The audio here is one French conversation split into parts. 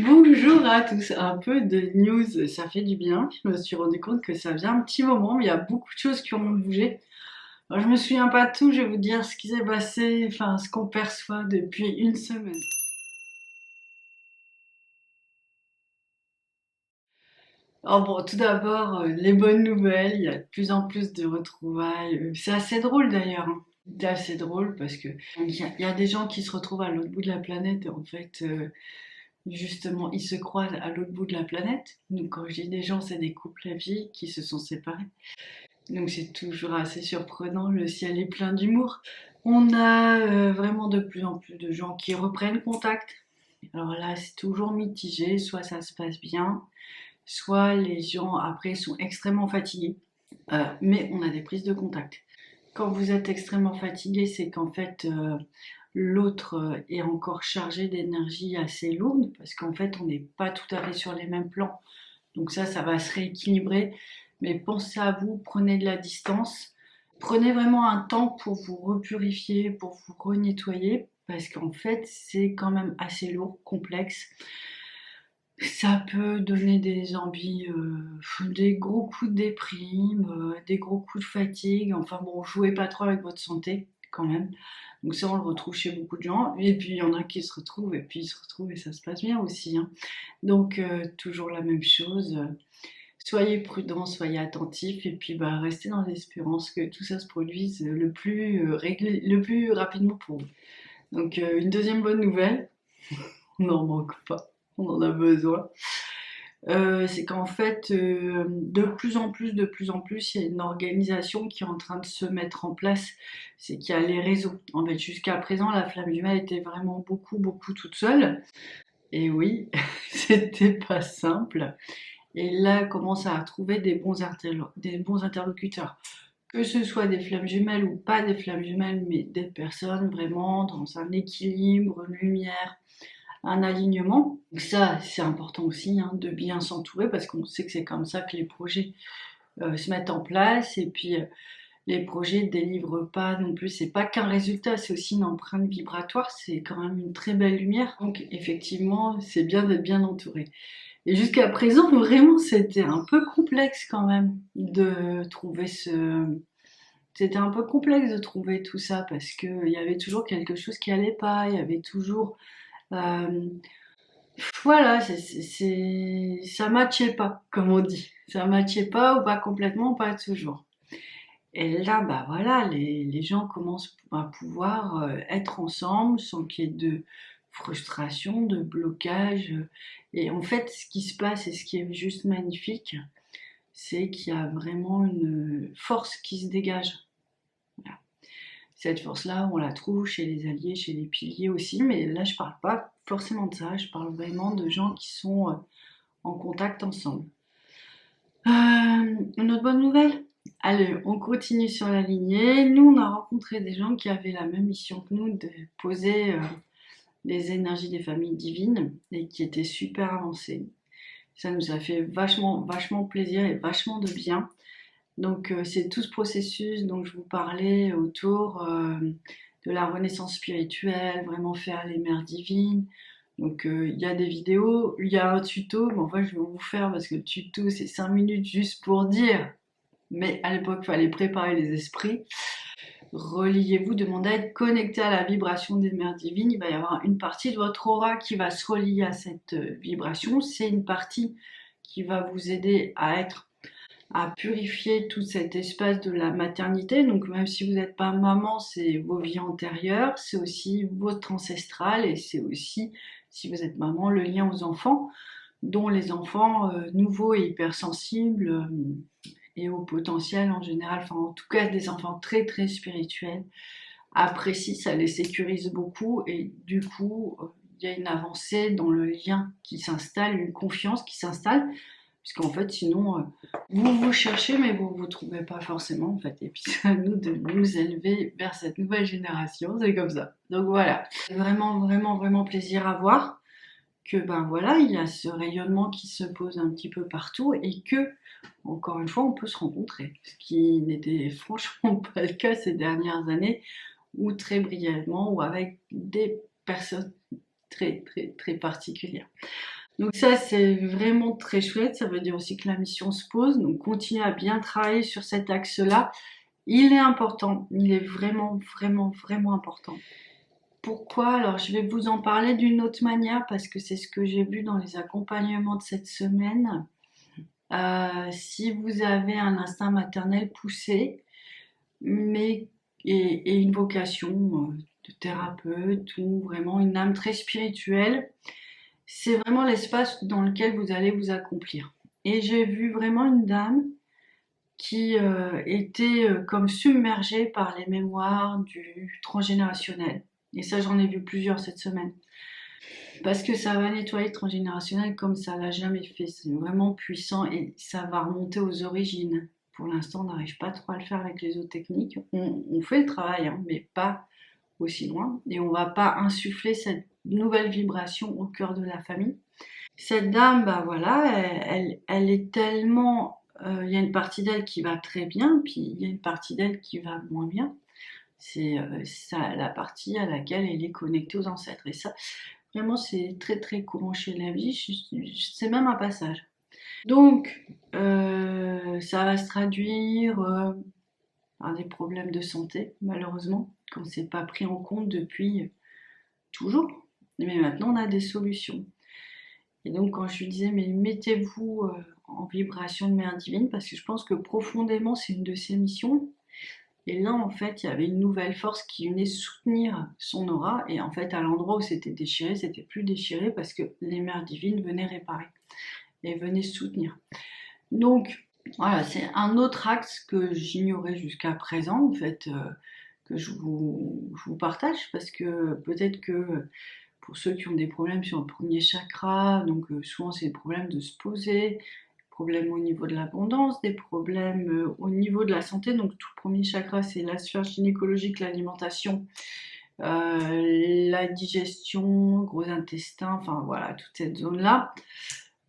Bonjour à tous, un peu de news, ça fait du bien. Je me suis rendu compte que ça faisait un petit moment, mais il y a beaucoup de choses qui ont bougé. Alors, je me souviens pas de tout, je vais vous dire ce qui s'est passé, enfin ce qu'on perçoit depuis une semaine. Alors bon, tout d'abord, les bonnes nouvelles, il y a de plus en plus de retrouvailles. C'est assez drôle d'ailleurs, hein. C'est assez drôle parce que il y a des gens qui se retrouvent à l'autre bout de la planète et en fait, justement, ils se croisent à l'autre bout de la planète. Donc quand je dis des gens, c'est des couples à vie qui se sont séparés. Donc c'est toujours assez surprenant, le ciel est plein d'humour. On a vraiment de plus en plus de gens qui reprennent contact. Alors là, c'est toujours mitigé, soit ça se passe bien, soit les gens après sont extrêmement fatigués. Mais on a des prises de contact. Quand vous êtes extrêmement fatigué, c'est qu'en fait l'autre est encore chargé d'énergie assez lourde, parce qu'en fait on n'est pas tout à fait sur les mêmes plans. Donc ça va se rééquilibrer. Mais pensez à vous, prenez de la distance. Prenez vraiment un temps pour vous repurifier, pour vous renettoyer, parce qu'en fait, c'est quand même assez lourd, complexe. Ça peut donner des envies, des gros coups de déprime, des gros coups de fatigue. Enfin bon, jouez pas trop avec votre santé, quand même. Donc ça, on le retrouve chez beaucoup de gens. Et puis, il y en a qui se retrouvent, et puis ils se retrouvent, et ça se passe bien aussi, hein. Donc, toujours la même chose. Soyez prudents, soyez attentifs et puis bah, restez dans l'espérance que tout ça se produise le plus rapidement pour vous. Donc une deuxième bonne nouvelle, on n'en manque pas, on en a besoin. C'est qu'en fait, de plus en plus, il y a une organisation qui est en train de se mettre en place. C'est qu'il y a les réseaux. En fait, jusqu'à présent, la flamme jumelle était vraiment beaucoup toute seule. Et oui, c'était pas simple. Et là, commence à trouver des bons interlocuteurs. Que ce soit des flammes jumelles ou pas des flammes jumelles, mais des personnes vraiment dans un équilibre, une lumière, un alignement. Ça, c'est important aussi, hein, de bien s'entourer parce qu'on sait que c'est comme ça que les projets se mettent en place. Et puis, les projets ne délivrent pas non plus. C'est pas qu'un résultat, c'est aussi une empreinte vibratoire. C'est quand même une très belle lumière. Donc, effectivement, c'est bien d'être bien entouré. Et jusqu'à présent, vraiment, c'était un peu complexe quand même de trouver ce. C'était un peu complexe de trouver tout ça parce que il y avait toujours quelque chose qui allait pas. Il y avait toujours. euh, voilà, ça matchait pas, comme on dit. Ça matchait pas ou pas complètement, pas toujours. Et là, bah voilà, les gens commencent à pouvoir être ensemble sans qu'il y ait de frustration, de blocage. Et en fait, ce qui se passe et ce qui est juste magnifique, c'est qu'il y a vraiment une force qui se dégage. Voilà. Cette force-là, on la trouve chez les alliés, chez les piliers aussi, mais là, je parle pas forcément de ça, je parle vraiment de gens qui sont en contact ensemble. Une autre bonne nouvelle? Allez, on continue sur la lignée. Nous, on a rencontré des gens qui avaient la même mission que nous de poser les énergies des familles divines et qui étaient super avancés. Ça nous a fait vachement plaisir et vachement de bien. Donc, c'est tout ce processus dont je vous parlais autour de la renaissance spirituelle, vraiment faire les mères divines. Donc, il y a des vidéos, il y a un tuto, mais enfin, je vais vous faire parce que le tuto, c'est 5 minutes juste pour dire. Mais à l'époque, il fallait préparer les esprits. Reliez-vous, demandez à être connecté à la vibration des mères divines. Il va y avoir une partie de votre aura qui va se relier à cette vibration. C'est une partie qui va vous aider à purifier tout cet espace de la maternité. Donc même si vous n'êtes pas maman, c'est vos vies antérieures, c'est aussi votre ancestral et c'est aussi, si vous êtes maman, le lien aux enfants, dont les enfants nouveaux et hypersensibles et au potentiel en général, enfin en tout cas des enfants très spirituels, apprécient, ça les sécurise beaucoup et du coup il y a une avancée dans le lien qui s'installe, une confiance qui s'installe, puisqu'en fait sinon vous cherchez mais vous trouvez pas forcément en fait, et puis c'est à nous de nous élever vers cette nouvelle génération, c'est comme ça. Donc voilà, c'est vraiment plaisir à voir que ben voilà, il y a ce rayonnement qui se pose un petit peu partout et que, encore une fois, on peut se rencontrer. Ce qui n'était franchement pas le cas ces dernières années, ou très brièvement, ou avec des personnes très particulières. Donc ça, c'est vraiment très chouette. Ça veut dire aussi que la mission se pose. Donc continuez à bien travailler sur cet axe-là. Il est important. Il est vraiment, vraiment, vraiment important. Pourquoi? Alors, je vais vous en parler d'une autre manière parce que c'est ce que j'ai vu dans les accompagnements de cette semaine. Si vous avez un instinct maternel poussé, mais et une vocation de thérapeute ou vraiment une âme très spirituelle, c'est vraiment l'espace dans lequel vous allez vous accomplir. Et j'ai vu vraiment une dame qui était comme submergée par les mémoires du transgénérationnel. Et ça, j'en ai vu plusieurs cette semaine. Parce que ça va nettoyer le transgénérationnel comme ça l'a jamais fait. C'est vraiment puissant et ça va remonter aux origines. Pour l'instant, on n'arrive pas trop à le faire avec les autres techniques. On fait le travail, hein, mais pas aussi loin. Et on va pas insuffler cette nouvelle vibration au cœur de la famille. Cette dame, bah voilà, elle est tellement... Il y a une partie d'elle qui va très bien, puis il y a une partie d'elle qui va moins bien. C'est la partie à laquelle elle est connectée aux ancêtres. Et ça, vraiment, c'est très très courant chez la vie. C'est même un passage. Donc, ça va se traduire par des problèmes de santé, malheureusement, quand c'est pas pris en compte depuis toujours. Mais maintenant, on a des solutions. Et donc, quand je lui disais, mais mettez-vous en vibration de mère divine, parce que je pense que profondément, c'est une de ses missions. Et là, en fait, il y avait une nouvelle force qui venait soutenir son aura. Et en fait, à l'endroit où c'était déchiré, c'était plus déchiré parce que les mères divines venaient réparer et venaient soutenir. Donc, voilà, c'est un autre axe que j'ignorais jusqu'à présent, en fait, que je vous partage parce que peut-être que pour ceux qui ont des problèmes sur le premier chakra, donc souvent c'est des problèmes de se poser, problèmes au niveau de l'abondance, des problèmes au niveau de la santé. Donc tout le premier chakra, c'est la sphère gynécologique, l'alimentation, la digestion, gros intestin, enfin voilà, toute cette zone-là.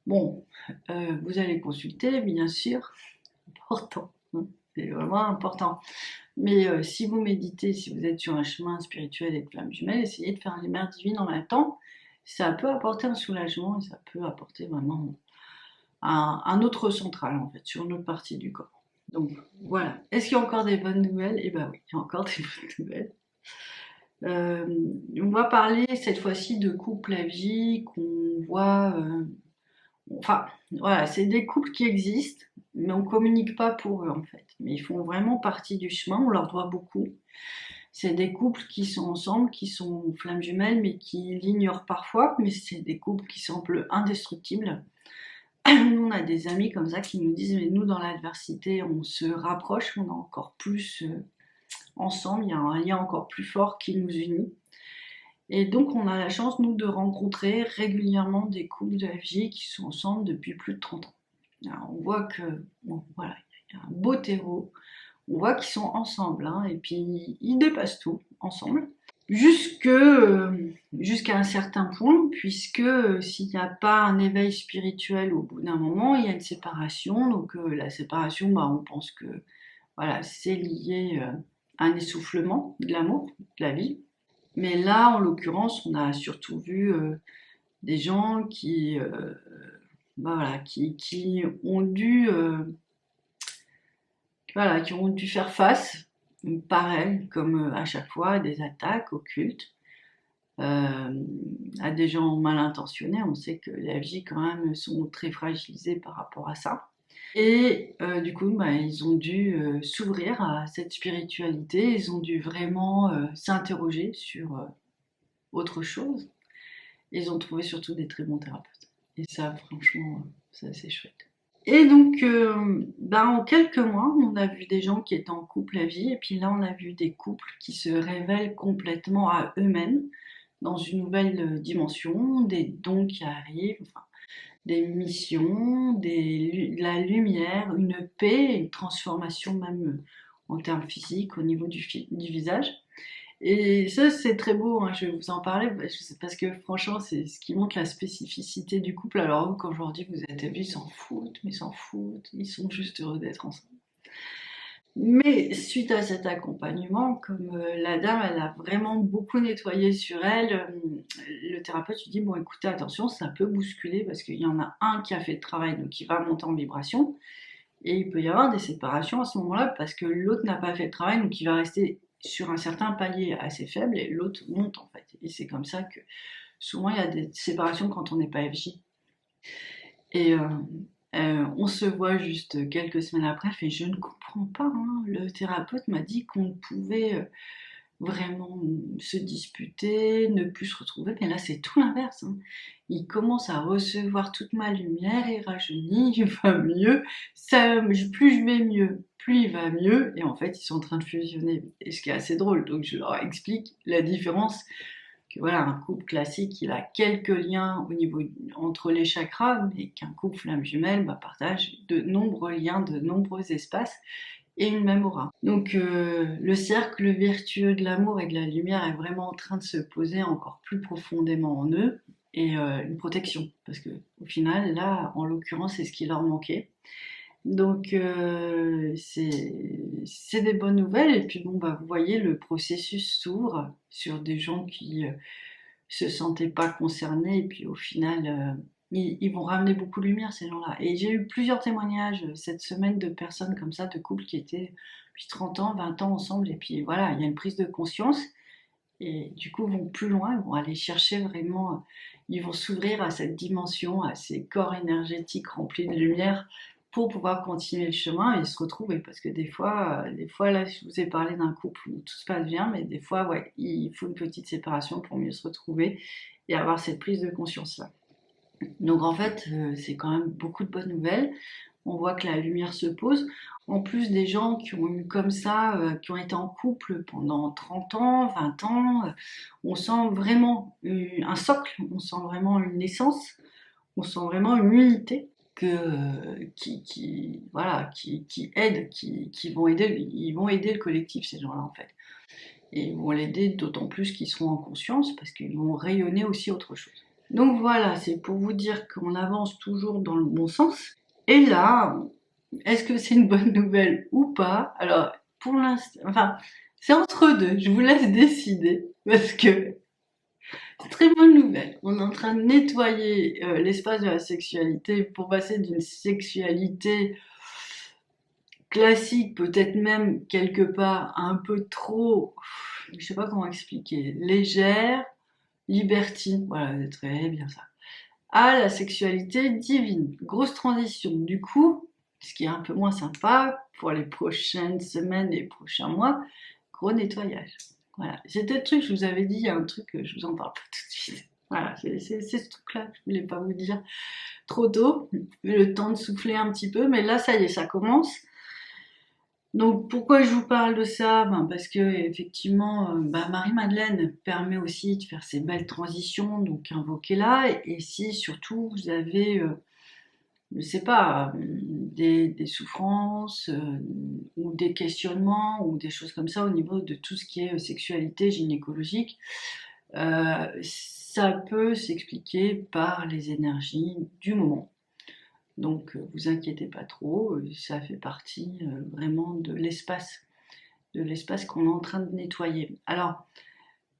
Bon, vous allez consulter, bien sûr, important, hein, c'est vraiment important. Mais si vous méditez, si vous êtes sur un chemin spirituel et de flamme jumelle, essayez de faire les mères divines en même temps. Ça peut apporter un soulagement et ça peut apporter vraiment un autre central en fait, sur une autre partie du corps. Donc voilà. Est-ce qu'il y a encore des bonnes nouvelles? Eh ben oui, il y a encore des bonnes nouvelles. Euh, on va parler cette fois-ci de couples à vie qu'on voit. Enfin, voilà, c'est des couples qui existent, mais on communique pas pour eux en fait. Mais ils font vraiment partie du chemin. On leur doit beaucoup. C'est des couples qui sont ensemble, qui sont flammes jumelles, mais qui l'ignorent parfois. Mais c'est des couples qui semblent indestructibles. Nous, on a des amis comme ça qui nous disent, mais nous, dans l'adversité, on se rapproche, on est encore plus ensemble, il y a un lien encore plus fort qui nous unit. Et donc, on a la chance, nous, de rencontrer régulièrement des couples de FJ qui sont ensemble depuis plus de 30 ans. Alors, on voit que, bon, voilà, il y a un beau terreau, on voit qu'ils sont ensemble, hein, et puis ils dépassent tout ensemble. Jusqu'à un certain point, puisque s'il n'y a pas un éveil spirituel au bout d'un moment, il y a une séparation. Donc la séparation, bah, on pense que voilà, c'est lié à un essoufflement de l'amour, de la vie. Mais là, en l'occurrence, on a surtout vu des gens bah, voilà, qui ont dû voilà, qui ont dû faire face, pareil, comme à chaque fois, à des attaques occultes, à des gens mal intentionnés. On sait que les FJ, quand même, sont très fragilisés par rapport à ça. Et du coup, bah, ils ont dû s'ouvrir à cette spiritualité, ils ont dû vraiment s'interroger sur autre chose. Ils ont trouvé surtout des très bons thérapeutes. Et ça, franchement, c'est assez chouette. Et donc, bah, en quelques mois, on a vu des gens qui étaient en couple à vie, et puis là, on a vu des couples qui se révèlent complètement à eux-mêmes, dans une nouvelle dimension, des dons qui arrivent, enfin, des missions, de la lumière, une paix, une transformation même en termes physiques au niveau du visage. Et ça, c'est très beau, hein, je vais vous en parler, parce que franchement, c'est ce qui montre la spécificité du couple. Alors, quand je leur dis que vous êtes vus, ils s'en foutent, mais ils s'en foutent, ils sont juste heureux d'être ensemble. Mais suite à cet accompagnement, comme la dame, elle a vraiment beaucoup nettoyé sur elle, le thérapeute lui dit, bon écoutez, attention, ça peut bousculer parce qu'il y en a un qui a fait le travail, donc il va monter en vibration, et il peut y avoir des séparations à ce moment-là parce que l'autre n'a pas fait le travail, donc il va rester sur un certain palier assez faible et l'autre monte en fait. Et c'est comme ça que souvent il y a des séparations quand on n'est pas FJ. Et on se voit juste quelques semaines après, elle fait je ne comprends pas, hein. Le thérapeute m'a dit qu'on pouvait vraiment se disputer, ne plus se retrouver, mais là c'est tout l'inverse, hein. Il commence à recevoir toute ma lumière, il rajeunit, il va mieux, ça, plus je vais mieux, plus il va mieux, et en fait ils sont en train de fusionner, et ce qui est assez drôle, donc je leur explique la différence que voilà, un couple classique, il a quelques liens au niveau entre les chakras, mais qu'un couple flamme jumelle partage de nombreux liens, de nombreux espaces et une même aura. Donc le cercle vertueux de l'amour et de la lumière est vraiment en train de se poser encore plus profondément en eux et une protection parce que au final là en l'occurrence c'est ce qui leur manquait. Donc c'est des bonnes nouvelles et puis bon vous voyez le processus s'ouvre sur des gens qui se sentaient pas concernés et puis au final ils vont ramener beaucoup de lumière ces gens-là. Et j'ai eu plusieurs témoignages cette semaine de personnes comme ça, de couples qui étaient depuis 30 ans, 20 ans ensemble et puis voilà, il y a une prise de conscience et du coup vont plus loin, ils vont aller chercher vraiment, ils vont s'ouvrir à cette dimension, à ces corps énergétiques remplis de lumière pour pouvoir continuer le chemin et se retrouver. Parce que des fois là, je vous ai parlé d'un couple où tout se passe bien, mais des fois, ouais, il faut une petite séparation pour mieux se retrouver et avoir cette prise de conscience-là. Donc en fait, c'est quand même beaucoup de bonnes nouvelles. On voit que la lumière se pose. En plus des gens qui ont eu comme ça, qui ont été en couple pendant 30 ans, 20 ans, on sent vraiment un socle, on sent vraiment une naissance, on sent vraiment une unité voilà, qui aide, ils vont aider le collectif, ces gens-là en fait. Et ils vont l'aider d'autant plus qu'ils seront en conscience parce qu'ils vont rayonner aussi autre chose. Donc voilà, c'est pour vous dire qu'on avance toujours dans le bon sens. Et là, est-ce que c'est une bonne nouvelle ou pas? Alors, pour l'instant, enfin, c'est entre deux. Je vous laisse décider parce que c'est très bonne nouvelle. On est en train de nettoyer l'espace de la sexualité pour passer d'une sexualité classique, peut-être même quelque part un peu trop, je sais pas comment expliquer, légère, libertine. Voilà, c'est très bien ça. À la sexualité divine. Grosse transition. Du coup, ce qui est un peu moins sympa pour les prochaines semaines et prochains mois, gros nettoyage. Voilà. C'était le truc, je vous avais dit, il y a un truc, je vous en parle pas tout de suite. Voilà, c'est ce truc-là, je voulais pas vous dire trop tôt, le temps de souffler un petit peu, mais là, ça y est, ça commence. Donc pourquoi je vous parle de ça? Parce que effectivement, Marie-Madeleine permet aussi de faire ces belles transitions, donc invoquez-la. Et si surtout vous avez, je sais pas, des souffrances ou des questionnements ou des choses comme ça au niveau de tout ce qui est sexualité gynécologique, ça peut s'expliquer par les énergies du moment. Donc vous inquiétez pas trop, ça fait partie vraiment de l'espace qu'on est en train de nettoyer. Alors,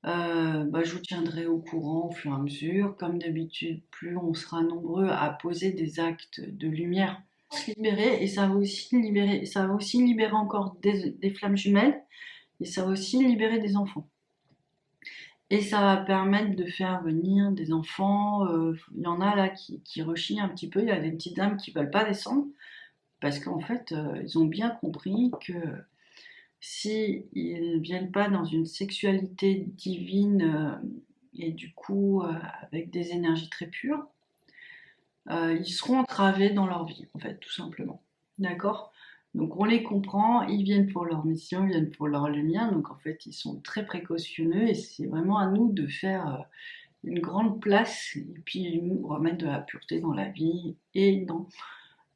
je vous tiendrai au courant au fur et à mesure. Comme d'habitude, plus on sera nombreux à poser des actes de lumière, se libérer, et ça va aussi libérer encore des flammes jumelles, et ça va aussi libérer des enfants. Et ça va permettre de faire venir des enfants. Il y en a là qui rechignent un petit peu. Il y a des petites dames qui veulent pas descendre parce qu'en fait, ils ont bien compris que si ils ne viennent pas dans une sexualité divine et du coup avec des énergies très pures, ils seront entravés dans leur vie, en fait, tout simplement. D'accord? Donc on les comprend, ils viennent pour leur mission, ils viennent pour leur lumière, donc en fait ils sont très précautionneux et c'est vraiment à nous de faire une grande place et puis nous remettre de la pureté dans la vie et dans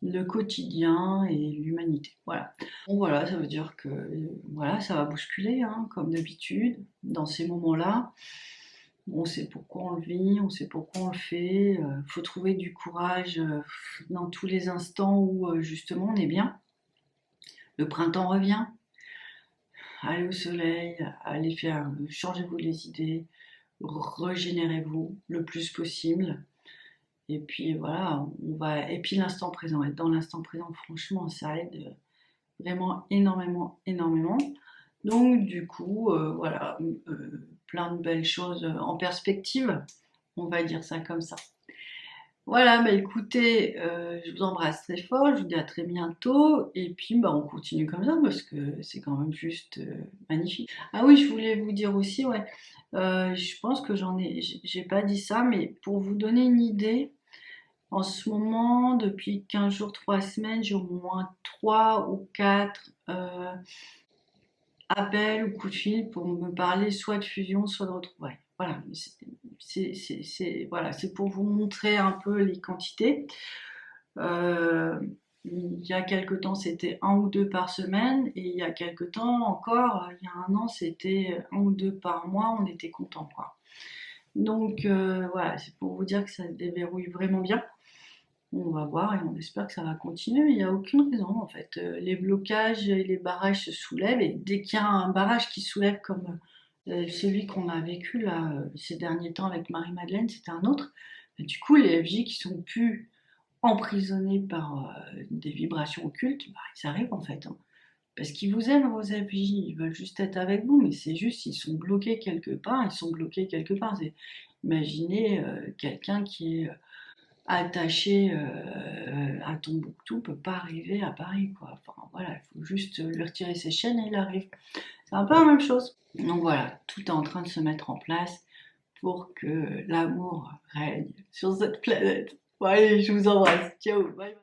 le quotidien et l'humanité. Voilà. Bon voilà, ça veut dire que voilà, ça va bousculer, hein, comme d'habitude, dans ces moments-là. On sait pourquoi on le vit, on sait pourquoi on le fait. Faut trouver du courage dans tous les instants où justement on est bien. Le printemps revient, allez au soleil, allez faire, changez-vous les idées, régénérez-vous le plus possible. Et puis voilà, et puis l'instant présent, être dans l'instant présent, franchement, ça aide vraiment énormément, énormément. Donc du coup, voilà, plein de belles choses en perspective, on va dire ça comme ça. Voilà, bah écoutez, je vous embrasse très fort, je vous dis à très bientôt, et puis bah on continue comme ça parce que c'est quand même juste magnifique. Ah oui, je voulais vous dire aussi, ouais, je pense que j'ai pas dit ça, mais pour vous donner une idée, en ce moment, depuis 15 jours, 3 semaines, j'ai au moins 3 ou 4 appels ou coups de fil pour me parler soit de fusion, soit de retrouvailles. Voilà, voilà, c'est pour vous montrer un peu les quantités. Euh, il y a quelque temps, c'était un ou deux par semaine, et il y a quelque temps encore, il y a un an, c'était un ou deux par mois, on était content, quoi. Donc voilà, c'est pour vous dire que ça se déverrouille vraiment bien. On va voir et on espère que ça va continuer. Il n'y a aucune raison en fait. Les blocages et les barrages se soulèvent et dès qu'il y a un barrage qui soulève comme celui qu'on a vécu là ces derniers temps avec Marie-Madeleine, c'était un autre. Et du coup, les FJ qui sont plus emprisonnés par des vibrations occultes, bah, ils arrivent en fait, hein. Parce qu'ils vous aiment vos FJ, ils veulent juste être avec vous, mais c'est juste ils sont bloqués quelque part, ils sont bloqués quelque part. Imaginez quelqu'un qui est attaché à Tombouctou peut pas arriver à Paris, quoi. Enfin voilà, il faut juste lui retirer ses chaînes et il arrive. C'est un peu la même chose. Donc voilà, tout est en train de se mettre en place pour que l'amour règne sur cette planète. Bon, allez, je vous embrasse. Ciao, bye bye.